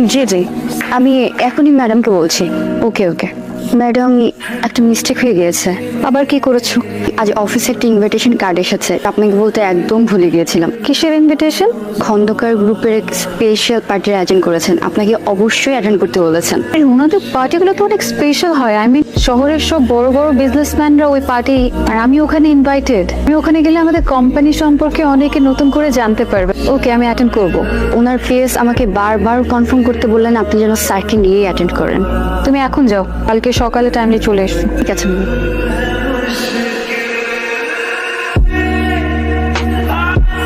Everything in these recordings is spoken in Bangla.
জি জি, আমি এখনই ম্যাডামকে বলছি। ওকে ওকে ম্যাডাম, একটা মিস্টেক হয়ে গিয়েছে। আবার কি করেছো? আজ অফিসে একটা ইনভিটেশন কার্ড এসেছে, আপনাকে বলতে একদম ভুলে গিয়েছিলাম। কিসের ইনভিটেশন? খন্দকার গ্রুপের স্পেশাল পার্টির আয়োজন করেছেন, আপনাকে অবশ্যই অ্যাটেন্ড করতে বলেছেন। আরে ওনাদের পার্টিগুলো তো অনেক স্পেশাল হয়। শহরের সব বড় বড় বিজনেসম্যানরা ওই পার্টি, আর আমি ওখানে ইনভাইটেড। আমি ওখানে গেলে আমাদের কোম্পানি সম্পর্কে অনেকে নতুন করে জানতে পারবে। ওকে, আমি অ্যাটেন্ড করব। ওনার ফেস আমাকে বারবার কনফার্ম করতে বললেন আপনি যেন স্যারকে নিয়েই অ্যাটেন্ড করেন। তুমি এখন যাও, কালকে সকালে টাইমলি চলে এসো। ঠিক আছে ম্যাম।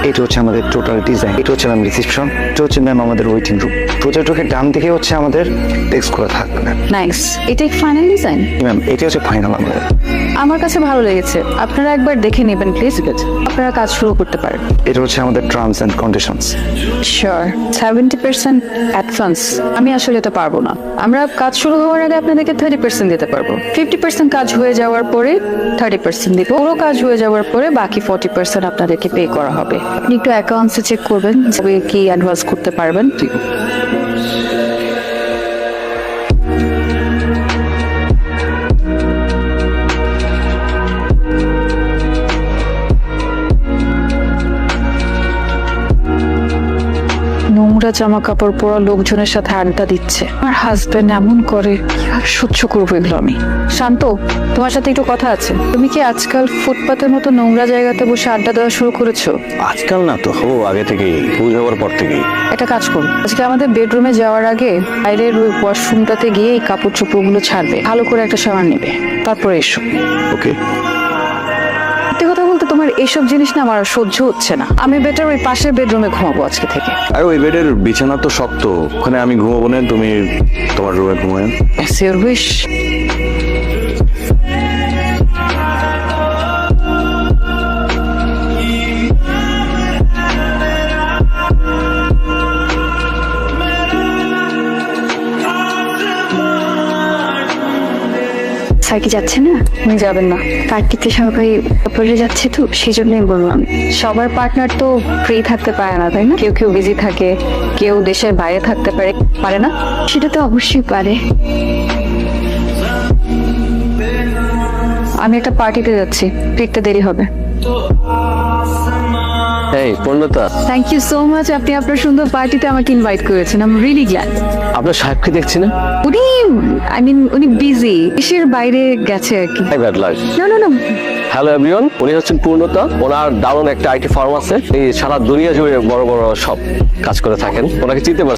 এটা হচ্ছে আমাদের টোটাল ডিজাইন, এটা হচ্ছে ম্যাম রিসেপশন, এটা হচ্ছে ম্যাম আমাদের ওয়েটিং রুম। প্রজেক্টরের ডান দিকে হচ্ছে আমাদের ডেস্ক খোলা থাকবে ম্যাম। নাইস। এটা ফাইনাল ডিজাইন? ম্যাম এটা হচ্ছে ফাইনাল আমাদের। আমার কাছে ভালো লেগেছে, আপনারা একবার দেখে নেবেন প্লিজ। আপনারা কাজ শুরু করতে পারেন। এটা হচ্ছে আমাদের terms and conditions. Sure 70% advance. আমি আসলে এটা পারবো না। আমরা কাজ শুরু হওয়ার আগে আপনাদেরকে 30% দিতে পারবো। 50% কাজ হয়ে যাওয়ার পরে 30% দিব। পুরো কাজ হয়ে যাওয়ার পরে বাকি 40% আপনাদেরকে পে করা হবে। আপনি একটু অ্যাকাউন্টসে চেক করবেন যে কি অ্যাডভান্স করতে পারবেন। ঠিক নোংরা জামা কাপড় পরা লোকজনের সাথে আড্ডা দিচ্ছে। আমার হাজবেন্ড এমন করে, আর সহ্য করবো এগুলো আমি? শান্ত, তোমার সাথে একটু কথা আছে। তুমি কি আজকাল ফুটপাতের মতো নোংরা জায়গাতে বসে আড্ডা দেওয়া শুরু করেছো? আজকাল না তো, আগে থেকেই, পুজো হওয়ার পর থেকেই। একটা কাজ করুন, আজকে আমাদের বেডরুমে যাওয়ার আগে বাইরের ওই ওয়াশরুমটাতে গিয়ে এই কাপড় চোপড়গুলো ছাড়বে, ভালো করে একটা শাওয়ার নেবে, তারপরে এসো। ওকে। সত্যি কথা বলতে তোমার এইসব জিনিস না আমার আর সহ্য হচ্ছে না। আমি বেটার ওই পাশের বেডরুমে ঘুমাবো আজকে থেকে। আর ওই বেডের বিছানা তো শক্ত, ওখানে আমি ঘুমাবো না, তুমি তোমার রুমে ঘুমায়। As your wish. স্যার কি যাচ্ছে না? উনি যাবেন না। পার্টিতে সবাই পরে যাচ্ছে তো সেই জন্যই বললাম। সবার পার্টনার তো ফ্রি থাকতে পারে না, তাই না? কেউ কেউ বিজি থাকে, কেউ দেশের বাইরে থাকতে পারে, পারে না? সেটা তো অবশ্যই পারে। আমি একটা পার্টিতে যাচ্ছি, ফিরতে দেরি হবে। এই পূর্ণতা, থ্যাংক ইউ সো মাচ, আপনি আপনার সুন্দর পার্টিতে আমাকে ইনভাইট করেছেন। I am really glad. আপনার সাহেবকে দেখছি না? উনি বিজি, দেশের বাইরে গেছে আর কি। Bad luck. না না না, হ্যালো এভরিওয়ান, উনি হচ্ছেন পূর্ণতা। ওনার দারুণ একটা আইটি ফার্ম আছে, এই সারা দুনিয়া জুড়ে বড় বড় সব কাজ করে থাকেন। ওনাকে চিনতে পারছেন?